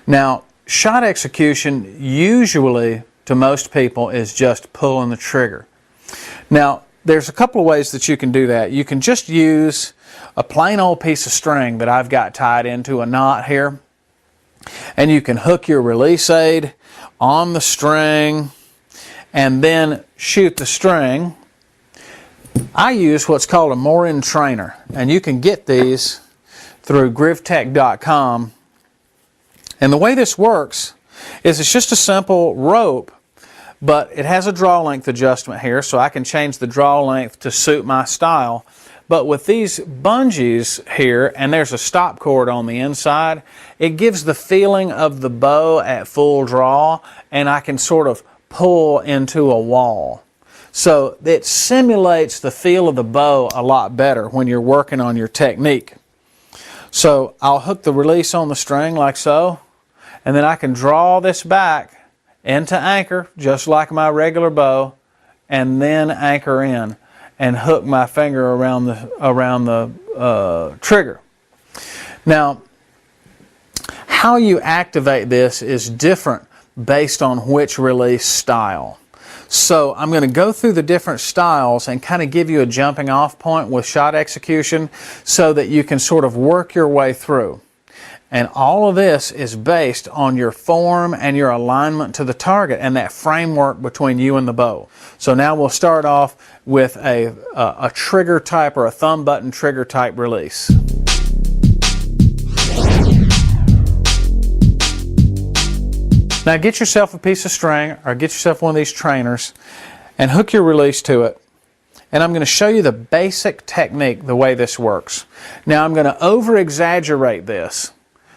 Now, shot execution usually to most people is just pulling the trigger. Now, there's a couple of ways that you can do that. You can just use a plain old piece of string that I've got tied into a knot here, and you can hook your release aid on the string and then shoot the string. I use what's called a mooring trainer, and you can get these through grivetech.com. And the way this works is it's just a simple rope, but it has a draw length adjustment here, so I can change the draw length to suit my style. But with these bungees here, and there's a stop cord on the inside, it gives the feeling of the bow at full draw, and I can sort of pull into a wall. So it simulates the feel of the bow a lot better when you're working on your technique. So I'll hook the release on the string like so, and then I can draw this back into anchor just like my regular bow, and then anchor in and hook my finger around the trigger. Now, how you activate this is different based on which release style. So I'm going to go through the different styles and kind of give you a jumping off point with shot execution so that you can sort of work your way through. And all of this is based on your form and your alignment to the target and that framework between you and the bow. So now we'll start off with a trigger type or a thumb button trigger type release. Now get yourself a piece of string or get yourself one of these trainers and hook your release to it. And I'm going to show you the basic technique, the way this works. Now I'm going to over-exaggerate this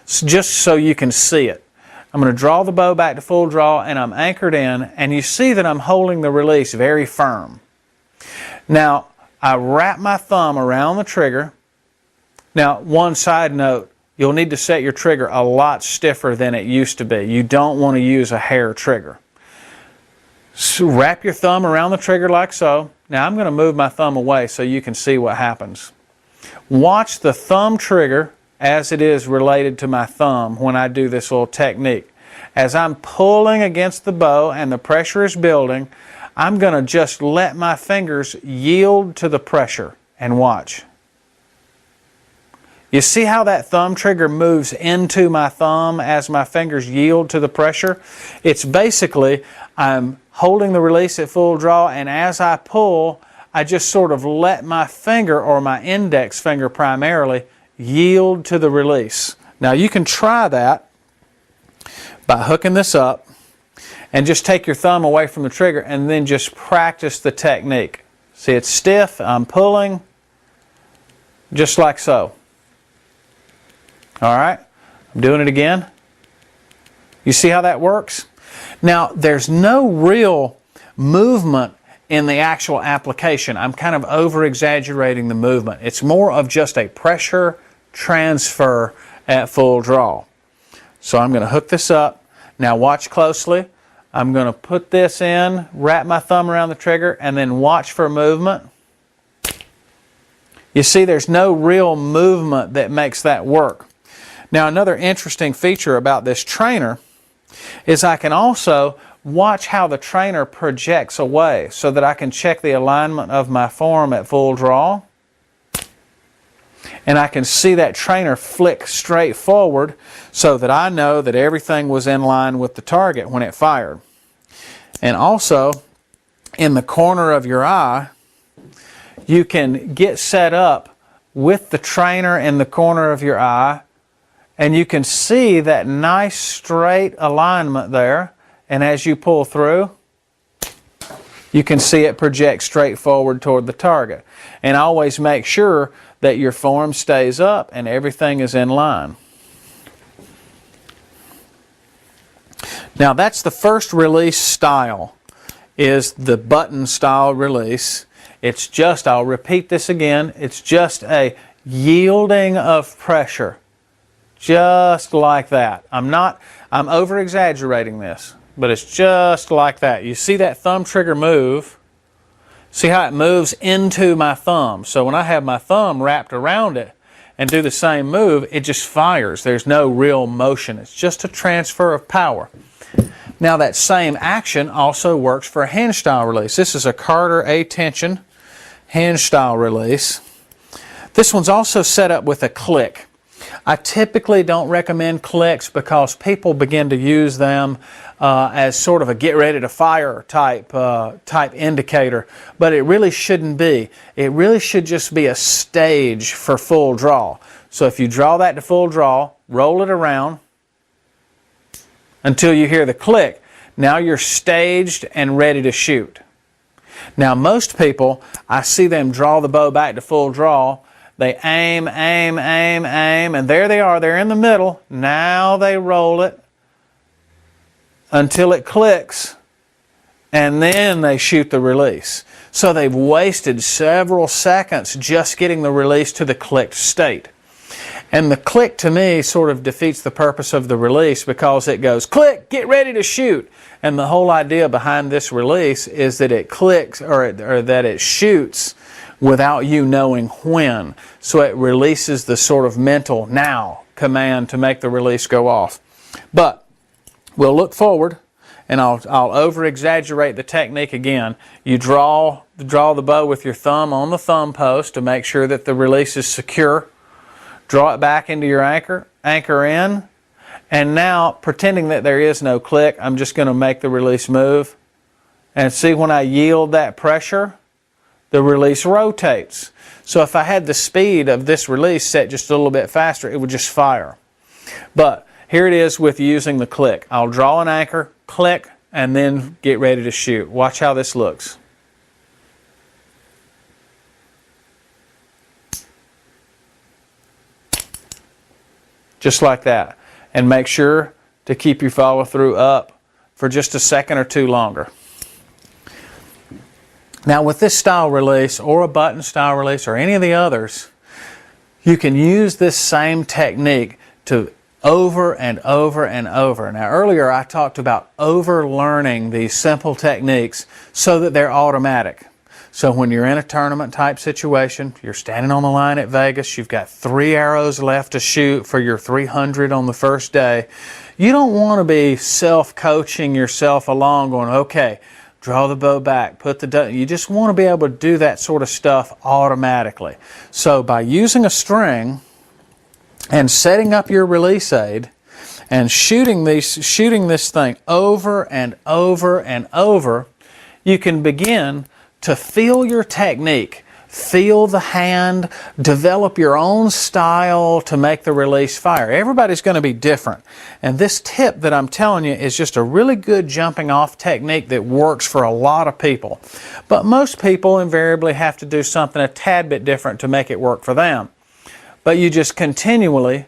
just so you can see it. I'm going to draw the bow back to full draw and I'm anchored in, and you see that I'm holding the release very firm. Now I wrap my thumb around the trigger. Now one side note, you'll need to set your trigger a lot stiffer than it used to be. You don't want to use a hair trigger. So wrap your thumb around the trigger like so. Now I'm going to move my thumb away so you can see what happens. Watch the thumb trigger as it is related to my thumb when I do this little technique. As I'm pulling against the bow and the pressure is building, I'm going to just let my fingers yield to the pressure and watch. You see how that thumb trigger moves into my thumb as my fingers yield to the pressure? It's basically, I'm holding the release at full draw, and as I pull, I just sort of let my finger, or my index finger primarily, yield to the release. Now you can try that by hooking this up and just take your thumb away from the trigger and then just practice the technique. See, it's stiff, I'm pulling, just like so. Alright, I'm doing it again. You see how that works? Now, there's no real movement in the actual application. I'm kind of over-exaggerating the movement. It's more of just a pressure transfer at full draw. So I'm going to hook this up. Now watch closely. I'm going to put this in, wrap my thumb around the trigger, and then watch for movement. You see, there's no real movement that makes that work. Now, another interesting feature about this trainer is I can also watch how the trainer projects away so that I can check the alignment of my form at full draw. And I can see that trainer flick straight forward so that I know that everything was in line with the target when it fired. And also, in the corner of your eye, you can get set up with the trainer in the corner of your eye, and you can see that nice straight alignment there. And as you pull through, you can see it project straight forward toward the target. And always make sure that your form stays up and everything is in line. Now that's the first release style, is the button style release. It's just, I'll repeat this again, it's just a yielding of pressure. Just like that. I'm over exaggerating this, but it's just like that. You see that thumb trigger move? See how it moves into my thumb. So when I have my thumb wrapped around it and do the same move, it just fires. There's no real motion. It's just a transfer of power. Now that same action also works for a hinge style release. This is a Carter A-tension hinge style release. This one's also set up with a click. I typically don't recommend clicks because people begin to use them as sort of a get ready to fire type indicator, but it really shouldn't be. It really should just be a stage for full draw. So if you draw that to full draw, roll it around until you hear the click. Now you're staged and ready to shoot. Now most people, I see them draw the bow back to full draw. They aim, aim, aim, aim, and there they are. They're in the middle. Now they roll it until it clicks, and then they shoot the release. So they've wasted several seconds just getting the release to the clicked state. And the click to me sort of defeats the purpose of the release because it goes click, get ready to shoot. And the whole idea behind this release is that it clicks or that it shoots without you knowing when. So it releases the sort of mental now command to make the release go off. But we'll look forward, and I'll over-exaggerate the technique again. You draw the bow with your thumb on the thumb post to make sure that the release is secure. Draw it back into your anchor in, and now pretending that there is no click, I'm just going to make the release move. And see, when I yield that pressure, the release rotates. So if I had the speed of this release set just a little bit faster, it would just fire. But here it is with using the click. I'll draw an anchor, click, and then get ready to shoot. Watch how this looks. Just like that. And make sure to keep your follow through up for just a second or two longer. Now with this style release or a button style release or any of the others, you can use this same technique to over and over and over. Now earlier I talked about over-learning these simple techniques so that they're automatic. So when you're in a tournament type situation, you're standing on the line at Vegas, you've got 3 arrows left to shoot for your 300 on the first day. You don't want to be self-coaching yourself along going, okay, draw the bow back, you just want to be able to do that sort of stuff automatically. So by using a string and setting up your release aid and shooting this thing over and over and over, you can begin to feel your technique, feel the hand, develop your own style to make the release fire. Everybody's going to be different. And this tip that I'm telling you is just a really good jumping off technique that works for a lot of people. But most people invariably have to do something a tad bit different to make it work for them. But you just continually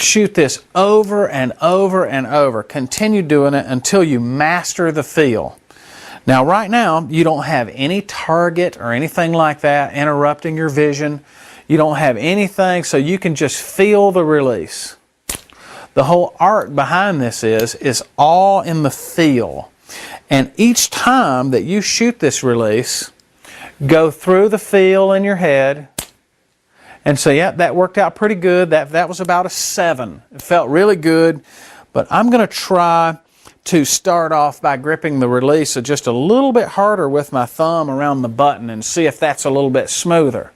shoot this over and over and over. Continue doing it until you master the feel. Now right now, you don't have any target or anything like that interrupting your vision. You don't have anything, so you can just feel the release. The whole art behind this is all in the feel. And each time that you shoot this release, go through the feel in your head and say, yep, that worked out pretty good. That was about a 7. It felt really good, but I'm going to try to start off by gripping the release just a little bit harder with my thumb around the button and see if that's a little bit smoother.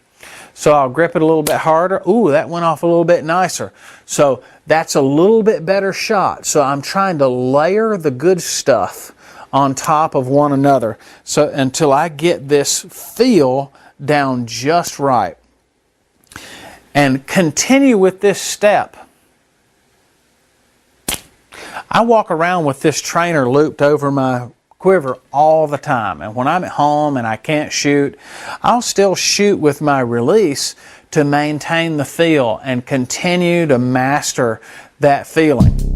So I'll grip it a little bit harder. Ooh, that went off a little bit nicer. So that's a little bit better shot. So I'm trying to layer the good stuff on top of one another so until I get this feel down just right. And continue with this step. I walk around with this trainer looped over my quiver all the time, and when I'm at home and I can't shoot, I'll still shoot with my release to maintain the feel and continue to master that feeling.